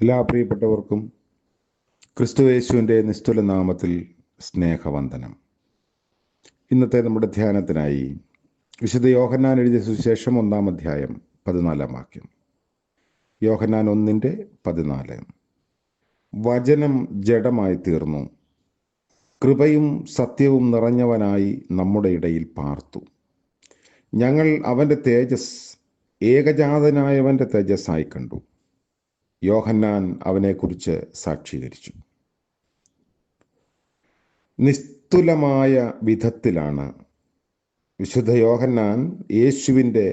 എല്ലാ പ്രിയപ്പെട്ടവർക്കും ക്രിസ്തുയേശുവിൻ്റെ നിസ്തുല നാമത്തിൽ സ്നേഹവന്ദനം. ഇന്നത്തെ നമ്മുടെ ധ്യാനത്തിനായി വിശുദ്ധ യോഹന്നാൻ എഴുതിയ സുവിശേഷം 1-ാം അധ്യായം 14-ാം വാക്യം. യോഹന്നാൻ 1:14. വചനം ജഡമായി തീർന്നു, കൃപയും സത്യവും നിറഞ്ഞവനായി നമ്മുടെ ഇടയിൽ പാർത്തു. ഞങ്ങൾ അവൻ്റെ തേജസ് ഏകജാതനായവൻ്റെ തേജസ്സായി കണ്ടു. യോഹന്നാൻ അവനെക്കുറിച്ച് സാക്ഷീകരിച്ചു. നിസ്തുലമായ വിധത്തിലാണ് വിശുദ്ധ യോഹന്നാൻ യേശുവിൻ്റെ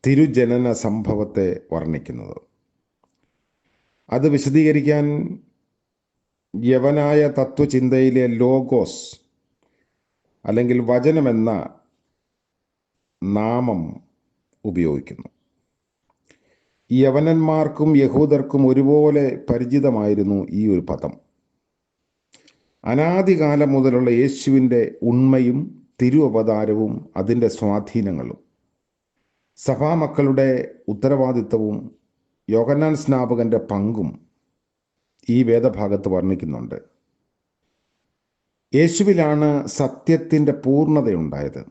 തിരുജനന സംഭവത്തെ വർണ്ണിക്കുന്നത്. അത് വിശദീകരിക്കാൻ യവനായ തത്വചിന്തയിലെ ലോഗോസ് അല്ലെങ്കിൽ വചനമെന്ന നാമം ഉപയോഗിക്കുന്നു. യവനന്മാർക്കും യഹൂദർക്കും ഒരുപോലെ പരിചിതമായിരുന്നു ഈ ഒരു പദം. അനാദികാലം മുതലുള്ള യേശുവിൻ്റെ ഉണ്മയും തിരുവവതാരവും അതിൻ്റെ സ്വാധീനങ്ങളും സഭാമക്കളുടെ ഉത്തരവാദിത്തവും യോഹന്നാൻ സ്നാപകന്റെ പങ്കും ഈ വേദഭാഗത്ത് വർണ്ണിക്കുന്നുണ്ട്. യേശുവിലാണ് സത്യത്തിൻ്റെ പൂർണ്ണതയുണ്ടായത്.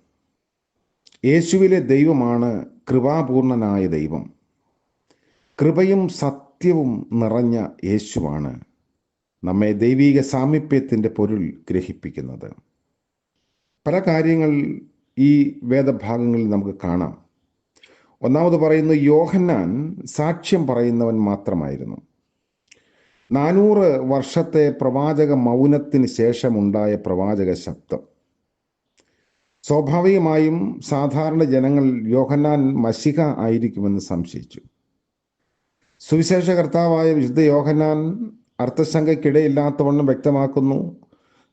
യേശുവിലെ ദൈവമാണ് കൃപാപൂർണനായ ദൈവം. കൃപയും സത്യവും നിറഞ്ഞ യേശുവാണ് നമ്മെ ദൈവീക സാമീപ്യത്തിൻ്റെ പൊരുൾ ഗ്രഹിപ്പിക്കുന്നത്. പല കാര്യങ്ങൾ ഈ വേദഭാഗങ്ങളിൽ നമുക്ക് കാണാം. ഒന്നാമത് പറയുന്നു, യോഹന്നാൻ സാക്ഷ്യം പറയുന്നവൻ മാത്രമായിരുന്നു. 400 വർഷത്തെ പ്രവാചക മൗനത്തിന് ശേഷമുണ്ടായ പ്രവാചക ശബ്ദം. സ്വാഭാവികമായും സാധാരണ ജനങ്ങൾ യോഹന്നാൻ മശിഹ ആയിരിക്കുമെന്ന് സംശയിച്ചു. സുവിശേഷ കർത്താവായ വിശുദ്ധ യോഹന്നാൻ അർത്ഥശങ്കയ്ക്കിടയില്ലാത്തവണ്ണം വ്യക്തമാക്കുന്നു,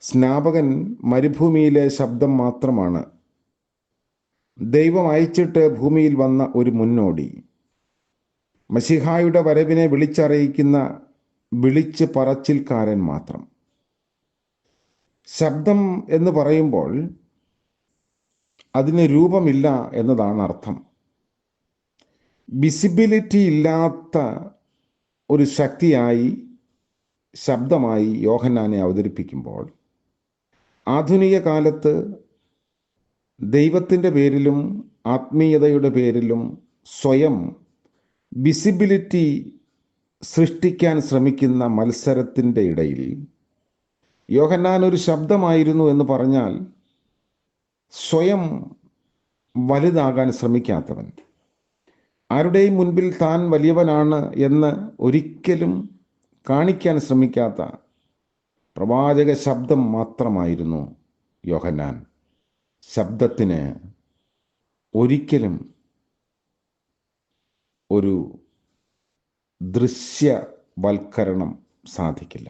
സ്നാപകൻ മരുഭൂമിയിലെ ശബ്ദം മാത്രമാണ്, ദൈവം അയച്ചിട്ട് ഭൂമിയിൽ വന്ന ഒരു മുന്നോടി, മശിഹായുടെ വരവിനെ വിളിച്ചറിയിക്കുന്ന വിളിച്ച് പറച്ചിൽക്കാരൻ മാത്രം. ശബ്ദം എന്ന് പറയുമ്പോൾ അതിന് രൂപമില്ല എന്നതാണ് അർത്ഥം. വിസിബിലിറ്റി ഇല്ലാത്ത ഒരു ശക്തിയായി, ശബ്ദമായി യോഹന്നാനെ അവതരിപ്പിക്കുമ്പോൾ ആധുനിക കാലത്ത് ദൈവത്തിൻ്റെ പേരിലും ആത്മീയതയുടെ പേരിലും സ്വയം വിസിബിലിറ്റി സൃഷ്ടിക്കാൻ ശ്രമിക്കുന്ന മത്സരത്തിൻ്റെ ഇടയിൽ യോഹന്നാൻ ഒരു ശബ്ദമായിരുന്നു എന്ന് പറഞ്ഞാൽ സ്വയം വലുതാകാൻ ശ്രമിക്കാത്തവൻ, ആരുടെയും മുൻപിൽ താൻ വലിയവനാണ് എന്ന് ഒരിക്കലും കാണിക്കാൻ ശ്രമിക്കാത്ത പ്രവാചക ശബ്ദം മാത്രമായിരുന്നു യോഹന്നാൻ. ശബ്ദത്തിന് ഒരിക്കലും ഒരു ദൃശ്യവൽക്കരണം സാധിക്കില്ല.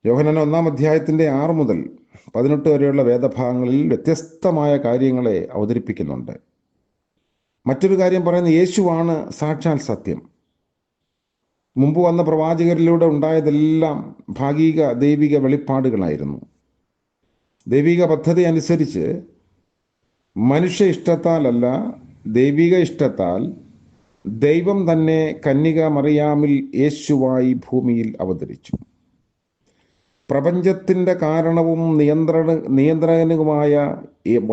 യോഹന്നാൻ 1-ാം അധ്യായത്തിൻ്റെ 6 മുതൽ 18 വരെയുള്ള വേദഭാഗങ്ങളിൽ വ്യത്യസ്തമായ കാര്യങ്ങളെ അവതരിപ്പിക്കുന്നുണ്ട്. മറ്റൊരു കാര്യം പറയുന്നത്, യേശുവാണ് സാക്ഷാൽ സത്യം. മുമ്പ് വന്ന പ്രവാചകരിലൂടെ ഉണ്ടായതെല്ലാം ഭാഗിക ദൈവിക വെളിപ്പാടുകളായിരുന്നു. ദൈവിക പദ്ധതി അനുസരിച്ച് മനുഷ്യ ഇഷ്ടത്താലല്ല, ദൈവിക ഇഷ്ടത്താൽ ദൈവം തന്നെ കന്യക മറിയാമിൽ യേശുവായി ഭൂമിയിൽ അവതരിച്ചു. പ്രപഞ്ചത്തിൻ്റെ കാരണവും നിയന്ത്രകനുമായ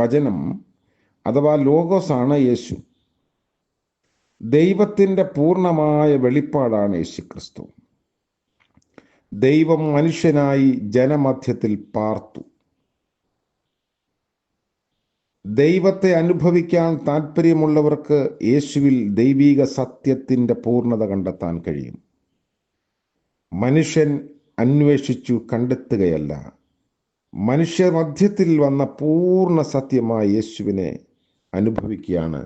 വചനം അഥവാ ലോഗോസാണ് യേശു. ദൈവത്തിൻ്റെ പൂർണ്ണമായ വെളിപ്പാടാണ് യേശുക്രിസ്തു. ദൈവം മനുഷ്യനായി ജനമധ്യത്തിൽ പാർത്തു. ദൈവത്തെ അനുഭവിക്കാൻ താല്പര്യമുള്ളവർക്ക് യേശുവിൽ ദൈവിക സത്യത്തിൻ്റെ പൂർണ്ണത കണ്ടെത്താൻ കഴിയും. മനുഷ്യൻ അന്വേഷിച്ചു കണ്ടെത്തുകയല്ല, മനുഷ്യമധ്യത്തിൽ വന്ന പൂർണ്ണ സത്യമായ യേശുവിനെ അനുഭവിക്കുകയാണ്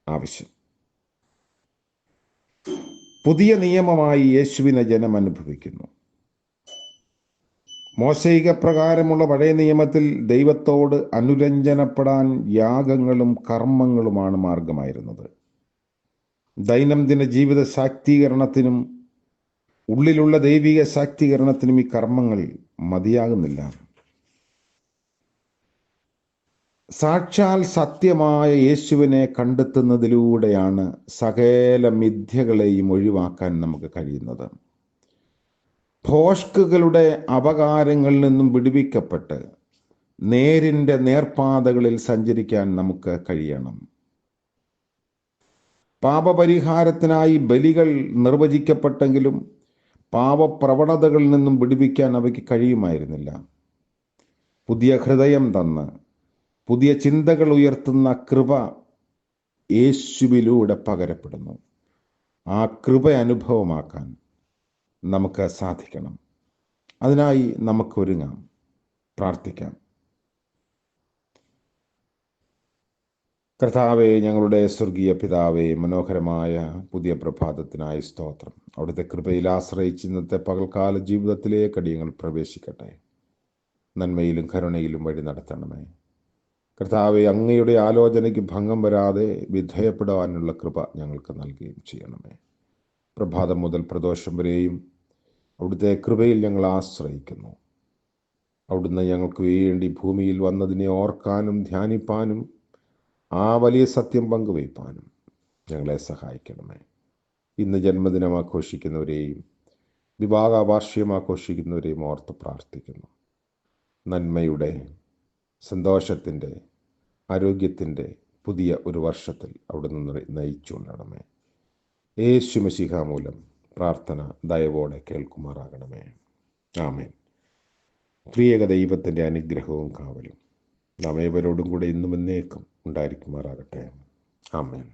ആവശ്യം. പുതിയ നിയമമായി യേശുവിനെ ജനം അനുഭവിക്കുന്നു. മോശയിക പ്രകാരമുള്ള പഴയ നിയമത്തിൽ ദൈവത്തോട് അനുരഞ്ജനപ്പെടാൻ യാഗങ്ങളും കർമ്മങ്ങളുമാണ് മാർഗമായിരുന്നത്. ദൈനംദിന ജീവിത ശാക്തീകരണത്തിനും ഉള്ളിലുള്ള ദൈവിക ശാക്തീകരണത്തിനും ഈ കർമ്മങ്ങൾ മതിയാകുന്നില്ല. സാക്ഷാൽ സത്യമായ യേശുവിനെ കണ്ടെത്തുന്നതിലൂടെയാണ് സകല മിഥ്യകളെയും ഒഴിവാക്കാൻ നമുക്ക് കഴിയുന്നത്. ഭോഷ്കുകളുടെ അപകാരങ്ങളിൽ നിന്നും വിടുവിക്കപ്പെട്ട് നേരിൻ്റെ നേർപ്പാതകളിൽ സഞ്ചരിക്കാൻ നമുക്ക് കഴിയണം. പാപപരിഹാരത്തിനായി ബലികൾ നിർവചിക്കപ്പെട്ടെങ്കിലും പാപപ്രവണതകളിൽ നിന്നും വിടുവിക്കാൻ അവയ്ക്ക് കഴിയുമായിരുന്നില്ല. പുതിയ ഹൃദയം തന്ന് പുതിയ ചിന്തകൾ ഉയർത്തുന്ന കൃപ യേശുവിലൂടെ പകരപ്പെടുന്നു. ആ കൃപ അനുഭവമാക്കാൻ നമുക്ക് സാധിക്കണം. അതിനായി നമുക്ക് ഒരുങ്ങാം, പ്രാർത്ഥിക്കാം. കർത്താവേ, ഞങ്ങളുടെ സ്വർഗീയ പിതാവേ, മനോഹരമായ പുതിയ പ്രഭാതത്തിനായി സ്തോത്രം. അവിടുത്തെ കൃപയിൽ ആശ്രയിച്ച് ഇന്നത്തെ പകൽക്കാല ജീവിതത്തിലേക്ക് അടിയങ്ങൾ പ്രവേശിക്കട്ടെ. നന്മയിലും കരുണയിലും വഴി നടത്തണമേ. കർത്താവെ, അങ്ങയുടെ ആലോചനയ്ക്ക് ഭംഗം വരാതെ വിധേയപ്പെടാനുള്ള കൃപ ഞങ്ങൾക്ക് നൽകുകയും ചെയ്യണമേ. പ്രഭാതം മുതൽ പ്രദോഷം വരെയും അവിടുത്തെ കൃപയിൽ ഞങ്ങൾ ആശ്രയിക്കുന്നു. അവിടുന്ന് ഞങ്ങൾക്ക് വേണ്ടി ഭൂമിയിൽ വന്നതിനെ ഓർക്കാനും ധ്യാനിപ്പാനും ആ വലിയ സത്യം പങ്കുവയ്പ്പാനും ഞങ്ങളെ സഹായിക്കണമേ. ഇന്ന് ജന്മദിനം ആഘോഷിക്കുന്നവരെയും വിവാഹ വാർഷികം ആഘോഷിക്കുന്നവരെയും ഓർത്ത് പ്രാർത്ഥിക്കുന്നു. നന്മയുടെ, സന്തോഷത്തിൻ്റെ, ആരോഗ്യത്തിൻ്റെ പുതിയ ഒരു വർഷത്തിൽ അവിടുന്ന് നയിച്ചുകൊള്ളണമേ. യേശു മശീഹ മൂലം പ്രാർത്ഥന ദയവോടെ കേൾക്കുമാറാകണമേ. ആമേൻ. പ്രിയക ദൈവത്തിൻ്റെ അനുഗ്രഹവും കാവലും നാം ഏവരോടും കൂടെ ഇന്നും എന്നേക്കും ഉണ്ടായിരിക്കുമാറാകട്ടെ. ആമേൻ.